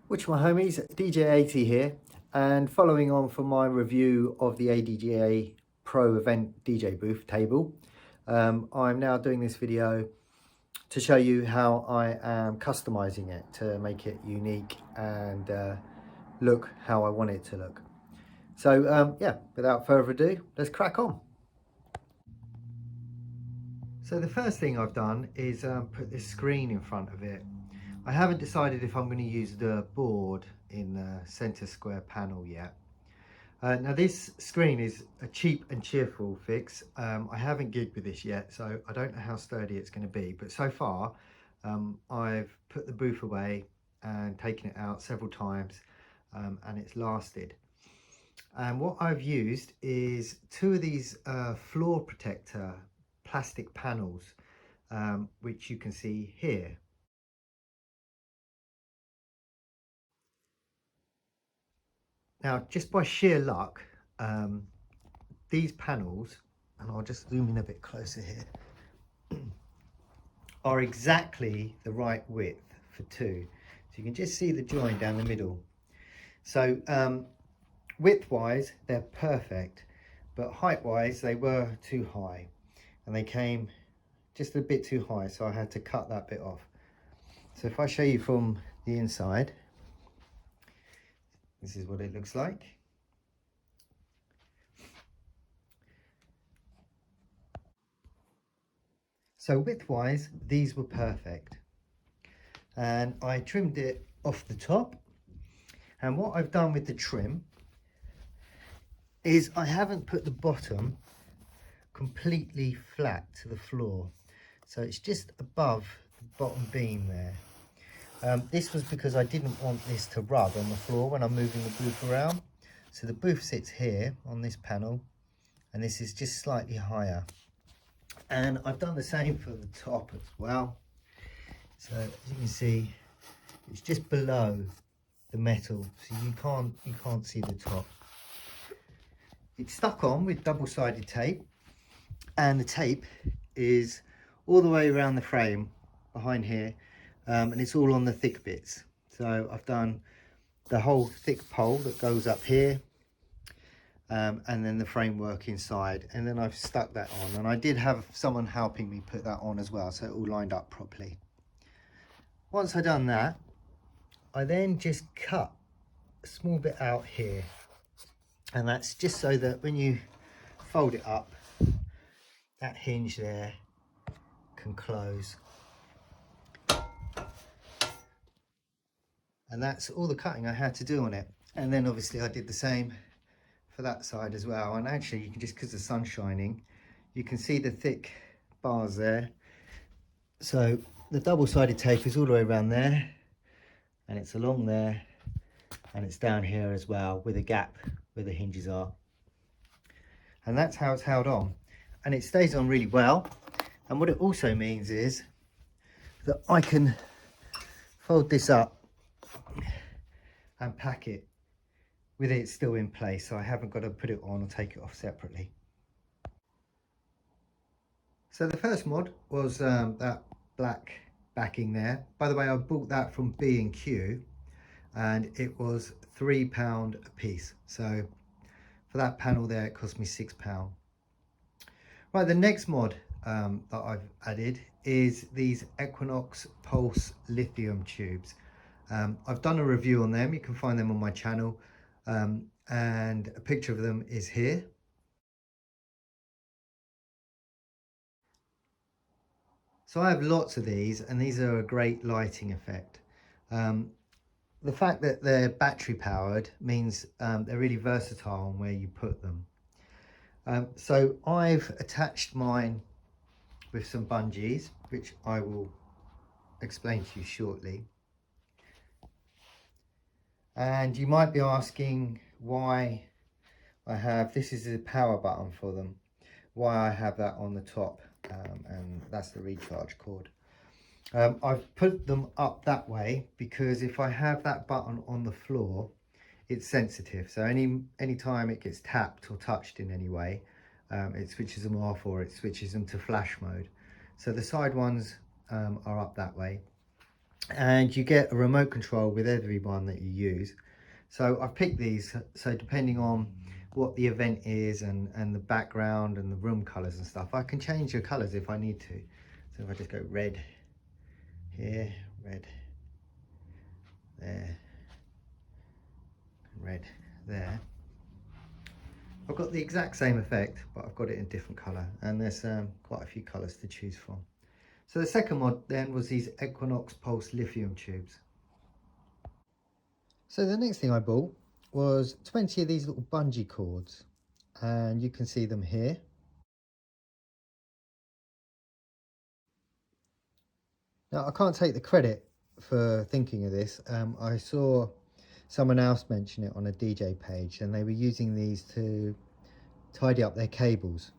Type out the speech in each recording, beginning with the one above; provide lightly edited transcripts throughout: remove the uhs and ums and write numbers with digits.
Which my homies, DJ80 here, and following on from my review of the ADJ Pro Event DJ booth table, I'm now doing this video to show you how I am customizing it to make it unique and look how I want it to look. So yeah, without further ado, let's crack on. So the first thing I've done is put this screen in front of it. I haven't decided if I'm going to use the board in the center square panel yet. Now this screen is a cheap and cheerful fix. I haven't gigged with this yet, so I don't know how sturdy it's going to be, but so far I've put the booth away and taken it out several times, and it's lasted. And what I've used is two of these floor protector plastic panels, which you can see here. Now, just by sheer luck, these panels, and I'll just zoom in a bit closer here, are exactly the right width for two. So you can just see the join down the middle. So width-wise, they're perfect, but height-wise, they were too high, and they came just a bit too high, so I had to cut that bit off. So if I show you from the inside, this is what it looks like. So width-wise, these were perfect. And I trimmed it off the top. And what I've done with the trim is I haven't put the bottom completely flat to the floor. So it's just above the bottom beam there. This was because I didn't want this to rub on the floor when I'm moving the booth around. So the booth sits here on this panel, and this is just slightly higher. And I've done the same for the top as well. So as you can see, it's just below the metal, so you can't see the top. It's stuck on with double-sided tape, and the tape is all the way around the frame behind here. And it's all on the thick bits. So I've done the whole thick pole that goes up here, and then the framework inside, and then I've stuck that on, and I did have someone helping me put that on as well, so it all lined up properly. Once I've done that, I then just cut a small bit out here, and that's just so that when you fold it up, that hinge there can close. And that's all the cutting I had to do on it. And then obviously I did the same for that side as well. And actually you can just, because the sun's shining, you can see the thick bars there. So the double-sided tape is all the way around there, and it's along there, and it's down here as well with a gap where the hinges are. And that's how it's held on. And it stays on really well. And what it also means is that I can fold this up and pack it with it still in place, so I haven't got to put it on or take it off separately. So the first mod was that black backing there. By the way, I bought that from B&Q, and it was £3 a piece. So for that panel there, it cost me £6. Right, the next mod that I've added is these Equinox Pulse lithium tubes. I've done a review on them. You can find them on my channel, and a picture of them is here. So I have lots of these, and these are a great lighting effect. The fact that they're battery powered means they're really versatile on where you put them. So I've attached mine with some bungees, which I will explain to you shortly. And you might be asking why I have, this is the power button for them, why I have that on the top, and that's the recharge cord. I've put them up that way because if I have that button on the floor, it's sensitive. So any time it gets tapped or touched in any way, it switches them off or it switches them to flash mode. So the side ones are up that way. and you get a remote control with every one that you use. So I've picked these, so depending on what the event is and the background and the room colors and stuff, I can change the colors if I need to. So if I just go red here, red there, red there, I've got the exact same effect, but I've got it in a different color, and there's quite a few colors to choose from. So the second mod then was these Equinox Pulse lithium tubes. So the next thing I bought was 20 of these little bungee cords, and you can see them here. Now I can't take the credit for thinking of this. I saw someone else mention it on a DJ page, and they were using these to tidy up their cables.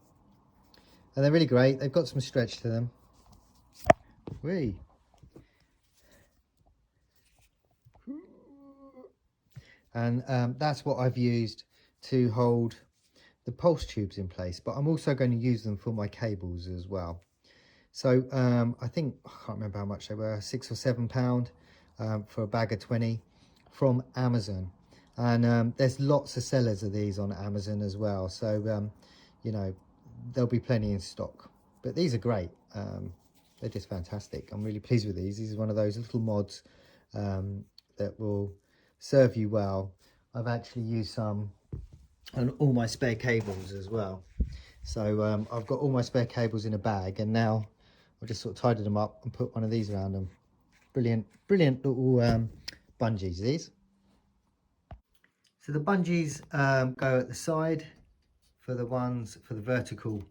And they're really great. They've got some stretch to them. Whee! And that's what I've used to hold the pulse tubes in place, but I'm also going to use them for my cables as well. So I think, I can't remember how much they were, £6 or £7 for a bag of 20 from Amazon. And there's lots of sellers of these on Amazon as well, so you know, there'll be plenty in stock. But these are great. They're just fantastic. I'm really pleased with these. This is one of those little mods that will serve you well. I've actually used some on all my spare cables as well. So I've got all my spare cables in a bag, and now I've just sort of tidied them up and put one of these around them. Brilliant, brilliant little bungees, these. So the bungees go at the side for the ones for the vertical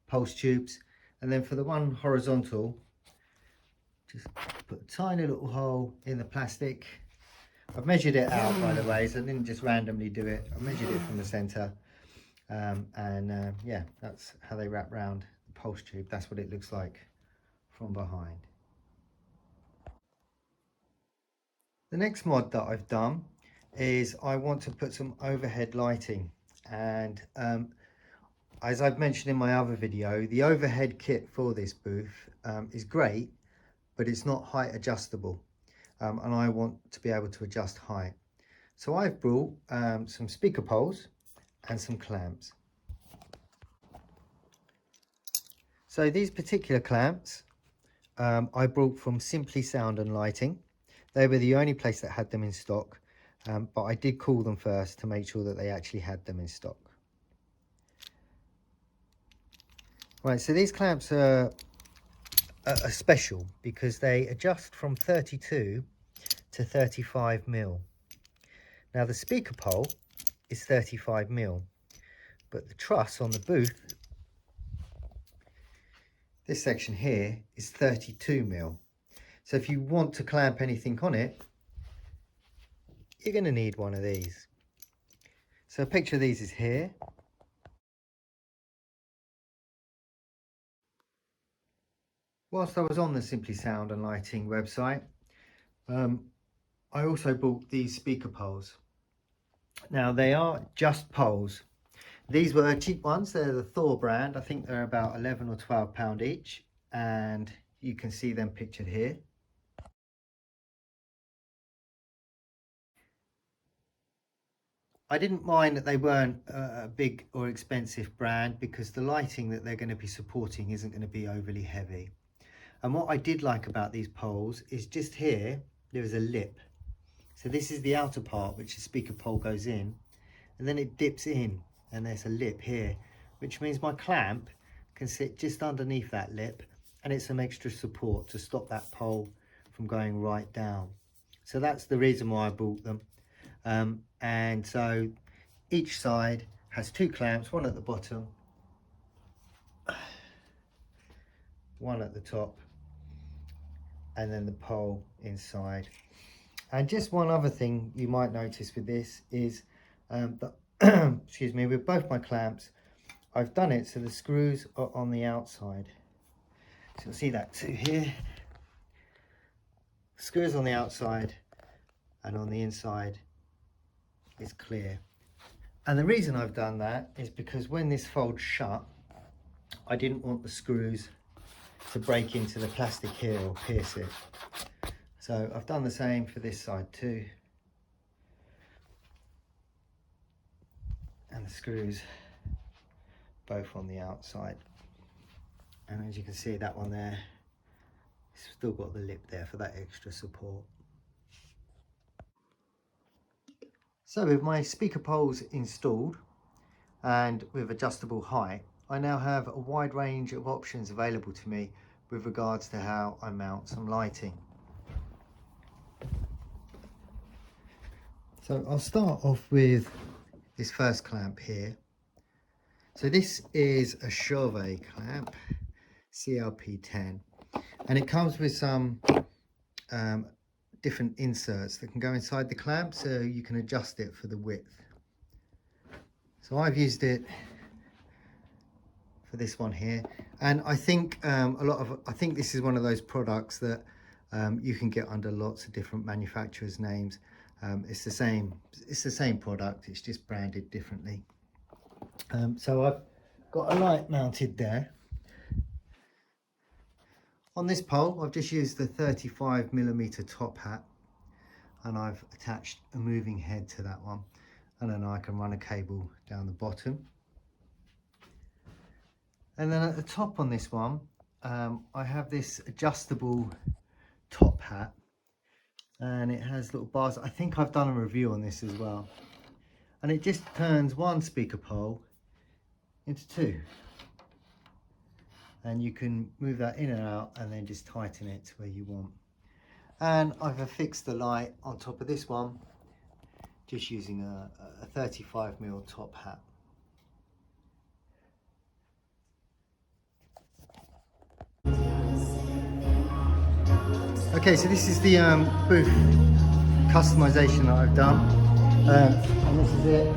pulse tubes, and then for the one horizontal, just put a tiny little hole in the plastic. I've measured it out, by the way, so I didn't just randomly do it. I measured it from the center, yeah, that's how they wrap around the pulse tube. That's what it looks like from behind. The next mod that I've done is I want to put some overhead lighting, and as I've mentioned in my other video, the overhead kit for this booth is great, but it's not height adjustable, and I want to be able to adjust height. So I've brought some speaker poles and some clamps. So these particular clamps I brought from Simply Sound and Lighting. They were the only place that had them in stock, but I did call them first to make sure that they actually had them in stock. Right, so these clamps are special because they adjust from 32 to 35 mil. Now the speaker pole is 35 mil, but the truss on the booth, this section here, is 32 mil. So if you want to clamp anything on it, you're going to need one of these. So a picture of these is here. Whilst I was on the Simply Sound and Lighting website, I also bought these speaker poles. Now they are just poles. These were cheap ones. They're the Thor brand. I think they're about 11 or 12 pound each, and you can see them pictured here. I didn't mind that they weren't a big or expensive brand, because the lighting that they're going to be supporting isn't going to be overly heavy. And what I did like about these poles is just here there is a lip. So this is the outer part which the speaker pole goes in, and then it dips in, and there's a lip here, which means my clamp can sit just underneath that lip, and it's some extra support to stop that pole from going right down. So that's the reason why I bought them. And so each side has two clamps, one at the bottom, one at the top, and then the pole inside. And just one other thing you might notice with this is that excuse me, with both my clamps, I've done it so the screws are on the outside. So you'll see that too here. Screws on the outside, and on the inside is clear. And the reason I've done that is because when this folds shut, I didn't want the screws to break into the plastic here or pierce it. So I've done the same for this side too. And the screws both on the outside. And as you can see, that one there, it's still got the lip there for that extra support. So with my speaker poles installed and with adjustable height, I now have a wide range of options available to me with regards to how I mount some lighting. So I'll start off with this first clamp here. So this is a Chauvet clamp, CLP10, and it comes with some different inserts that can go inside the clamp, so you can adjust it for the width. So I've used it for this one here, and I think I think this is one of those products that you can get under lots of different manufacturers' names. It's the same product, it's just branded differently. So I've got a light mounted there. On this pole, I've just used the 35mm top hat, and I've attached a moving head to that one, and then I can run a cable down the bottom. And then at the top on this one, I have this adjustable top hat, and it has little bars. I think I've done a review on this as well, and it just turns one speaker pole into two, and you can move that in and out and then just tighten it to where you want. And I've affixed the light on top of this one just using a 35mm top hat. Okay, so this is the booth customization that I've done, and this is it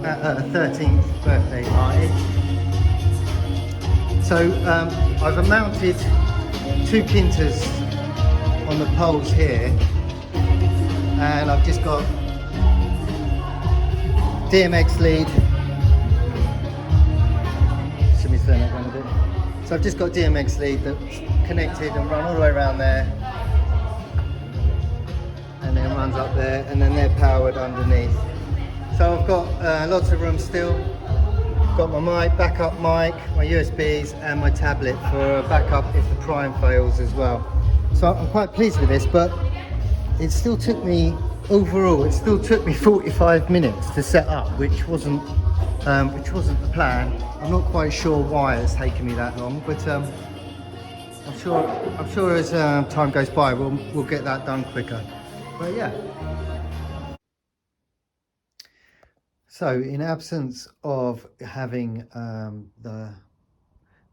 at a 13th birthday party. So I've mounted two Kinters on the poles here, and I've just got DMX lead. Should we turn that down a bit? So I've just got DMX lead that's connected and run all the way around there, and then runs up there, and then they're powered underneath. So I've got lots of room still. Got my mic, backup mic, my USBs, and my tablet for a backup if the prime fails as well. So I'm quite pleased with this, but it still took me, overall, it still took me 45 minutes to set up, which wasn't the plan. I'm not quite sure why it's taken me that long, but I'm sure as time goes by, we'll get that done quicker. But yeah. So in absence of having the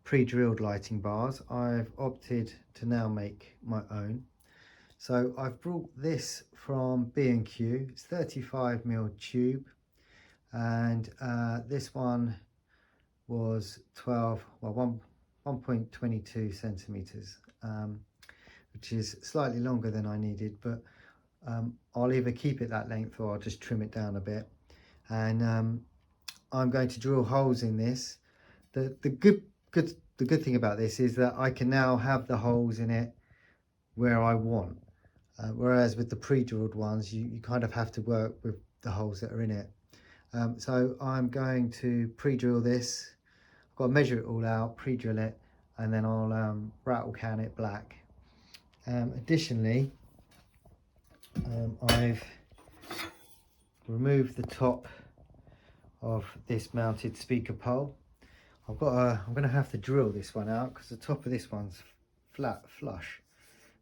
pre-drilled lighting bars, I've opted to now make my own. So I've brought this from B&Q. It's 35mm tube, and this one was 1.22 centimeters, which is slightly longer than I needed, but I'll either keep it that length or I'll just trim it down a bit. And I'm going to drill holes in this. The good thing about this is that I can now have the holes in it where I want, whereas with the pre-drilled ones you kind of have to work with the holes that are in it. So I'm going to pre-drill this. I've got to measure it all out, pre-drill it, and then I'll rattle can it black. Additionally, I've remove the top of this mounted speaker pole. I'm going to have to drill this one out because the top of this one's flat flush.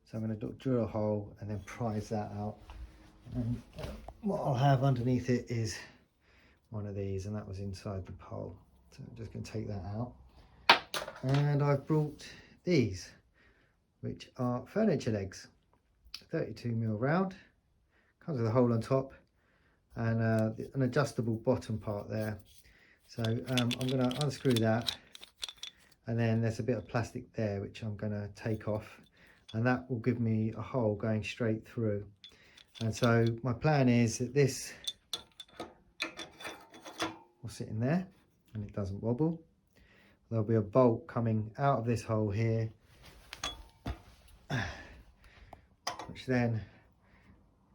So I'm going to drill a hole and then prise that out. And what I'll have underneath it is one of these, and that was inside the pole. So I'm just going to take that out. And I've brought these, which are furniture legs, 32mm round, comes with a hole on top, and an adjustable bottom part there. So I'm going to unscrew that, and then there's a bit of plastic there which I'm going to take off, and that will give me a hole going straight through. And so my plan is that this will sit in there and it doesn't wobble. There'll be a bolt coming out of this hole here, which which then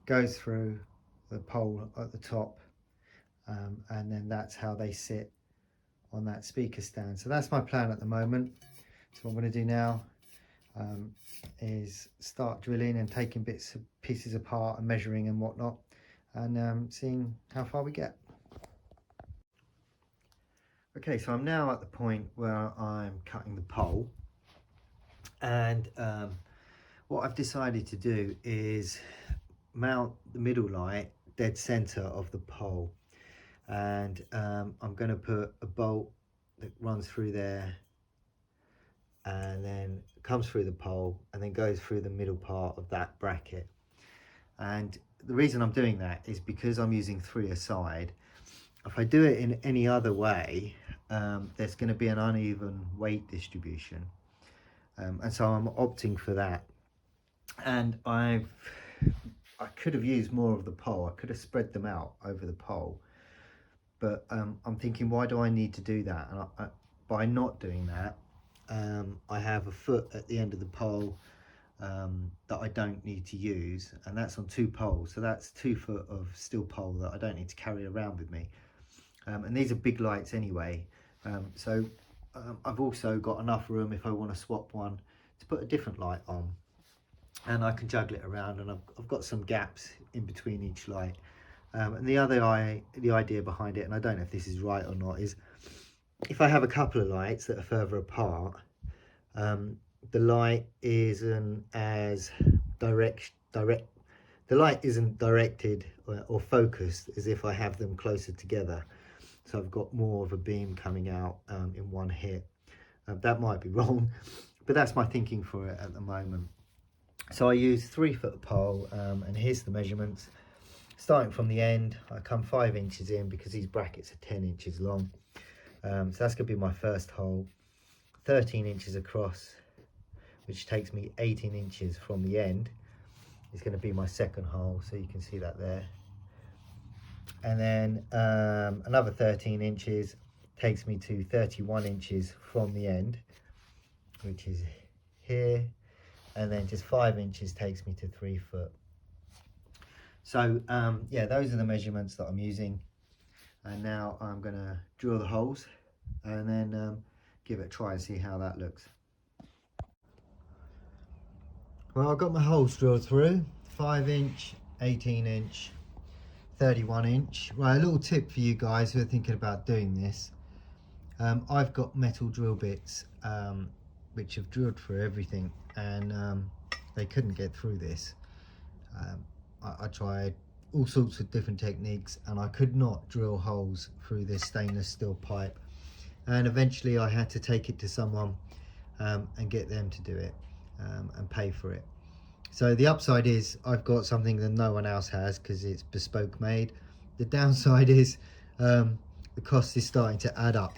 goes through the pole at the top, and then that's how they sit on that speaker stand. So that's my plan at the moment. So what I'm going to do now is start drilling and taking pieces apart and measuring and whatnot, and seeing how far we get. Okay, so I'm now at the point where I'm cutting the pole, and what I've decided to do is mount the middle light dead center of the pole, and I'm going to put a bolt that runs through there and then comes through the pole and then goes through the middle part of that bracket. And the reason I'm doing that is because I'm using 3 aside. If I do it in any other way, there's going to be an uneven weight distribution, and so I'm opting for that. And I could have used more of the pole. I could have spread them out over the pole, but I'm thinking, why do I need to do that? And by not doing that, I have a foot at the end of the pole that I don't need to use, and that's on 2 poles, so that's 2 foot of steel pole that I don't need to carry around with me. And these are big lights anyway, so I've also got enough room if I want to swap one to put a different light on, and I can juggle it around, and I've got some gaps in between each light. And the idea behind it, and I don't know if this is right or not, is if I have a couple of lights that are further apart, the light isn't as the light isn't directed or focused as if I have them closer together. So I've got more of a beam coming out in one hit. That might be wrong, but that's my thinking for it at the moment. So I use 3 foot pole, and here's the measurements. Starting from the end, I come 5 inches in because these brackets are 10 inches long. So that's going to be my first hole. 13 inches across, which takes me 18 inches from the end, is going to be my second hole. So you can see that there. And then another 13 inches takes me to 31 inches from the end, which is here. And then just 5 inches takes me to 3 foot. So yeah, those are the measurements that I'm using, and now I'm going to drill the holes and then give it a try and see how that looks. Well, I've got my holes drilled through, 5 inch, 18 inch, 31 inch. Right, a little tip for you guys who are thinking about doing this. I've got metal drill bits which have drilled through everything, and they couldn't get through this. I tried all sorts of different techniques and I could not drill holes through this stainless steel pipe, and eventually I had to take it to someone and get them to do it and pay for it. So the upside is I've got something that no one else has because it's bespoke made. The downside is the cost is starting to add up.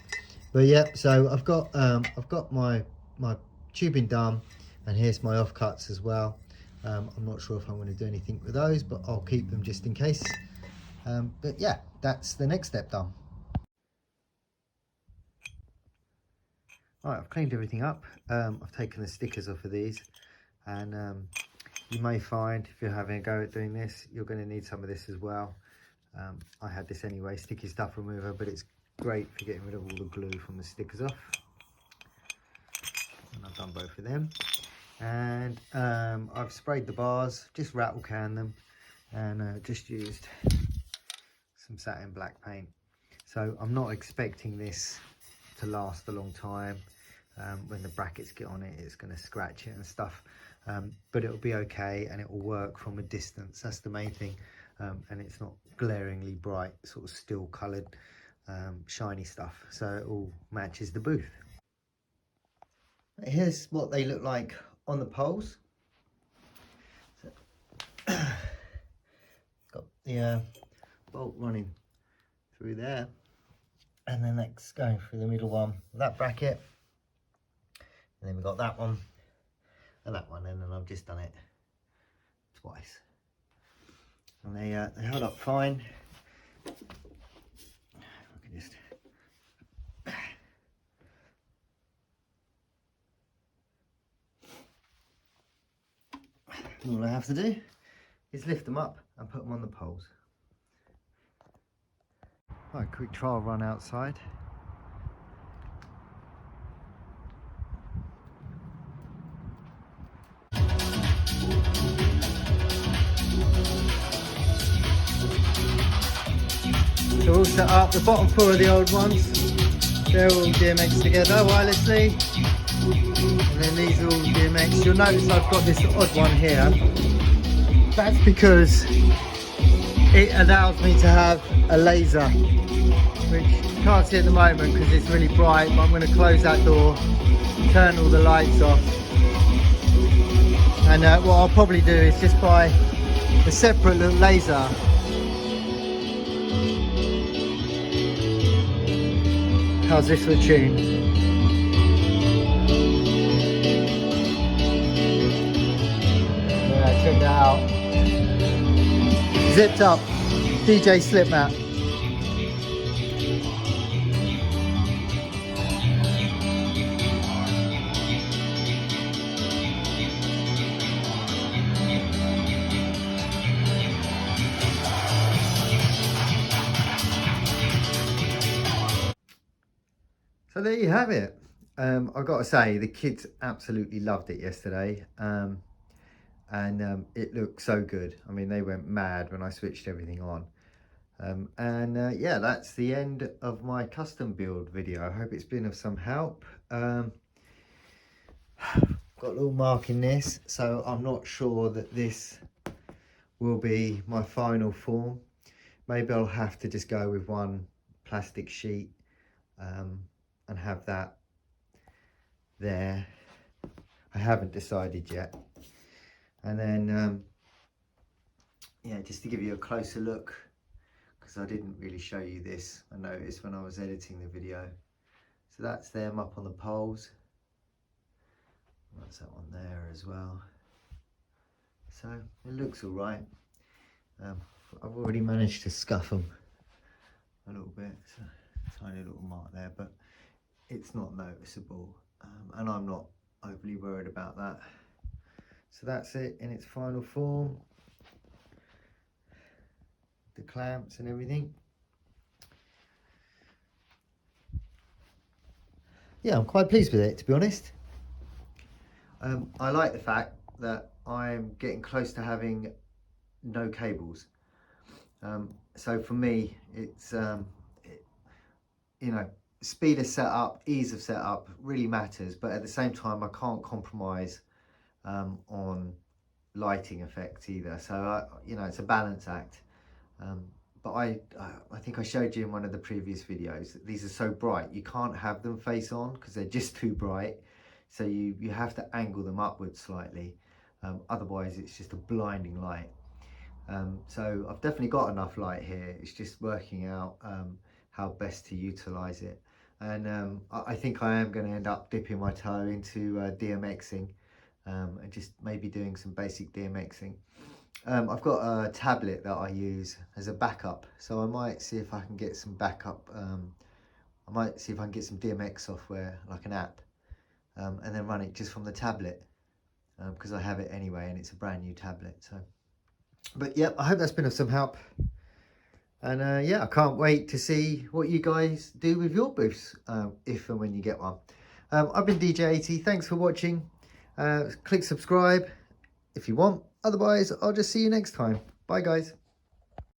But yeah, so I've got my tubing done, and here's my offcuts as well. I'm not sure if I'm going to do anything with those, but I'll keep them just in case. But yeah, that's the next step done. Right, I've cleaned everything up. I've taken the stickers off of these, and you may find if you're having a go at doing this, you're going to need some of this as well. I had this anyway, sticky stuff remover, but it's great for getting rid of all the glue from the stickers off. And I've done both of them. And I've sprayed the bars, just rattle can them, and just used some satin black paint. So I'm not expecting this to last a long time. When the brackets get on it, it's going to scratch it and stuff, but it'll be okay, and it will work from a distance. That's the main thing. And it's not glaringly bright, sort of steel coloured shiny stuff, so it all matches the booth. Here's what they look like on the poles. So, got the bolt running through there, and then that's going through the middle one, that bracket, and then we've got that one and that one, and then I've just done it twice, and they held up fine. I can just And all I have to do is lift them up and put them on the poles. Right, quick trial run outside. So all set up, the bottom 4 of the old ones, they're all DMX together wirelessly, and then these are all DMX. You'll notice I've got this odd one here. That's because it allows me to have a laser, which you can't see at the moment because it's really bright, but I'm going to close that door, turn all the lights off, and what I'll probably do is just buy a separate little laser. How's this for a tune? Yeah, check that out. Zipped up, DJ slip mat. So there you have it. I've got to say, the kids absolutely loved it yesterday. And it looked so good. I mean, they went mad when I switched everything on. Yeah, that's the end of my custom build video. I hope it's been of some help. Got a little mark in this, so I'm not sure that this will be my final form. Maybe I'll have to just go with one plastic sheet and have that there. I haven't decided yet. And then yeah, just to give you a closer look, because I didn't really show you this, I noticed when I was editing the video. So that's them up on the poles. That's that one there as well. So it looks all right. I've already managed to scuff them a little bit. It's a tiny little mark there, but it's not noticeable, and I'm not overly worried about that. So that's it in its final form. The clamps and everything. Yeah, I'm quite pleased with it, to be honest. I like the fact that I'm getting close to having no cables. So for me, it's you know, speed of setup, ease of setup really matters, but at the same time I can't compromise on lighting effects either. So you know, it's a balance act. But I think I showed you in one of the previous videos that these are so bright you can't have them face on because they're just too bright. So you have to angle them upwards slightly, otherwise it's just a blinding light. So I've definitely got enough light here. It's just working out how best to utilize it. And I think I am going to end up dipping my toe into DMXing, and just maybe doing some basic DMXing. I've got a tablet that I use as a backup, so I might see if I can get some backup. I might see if I can get some DMX software, like an app, and then run it just from the tablet, because I have it anyway and it's a brand new tablet. So, but yeah, I hope that's been of some help. And yeah, I can't wait to see what you guys do with your booths, if and when you get one. I've been DJ80. Thanks for watching. Click subscribe if you want. Otherwise, I'll just see you next time. Bye, guys.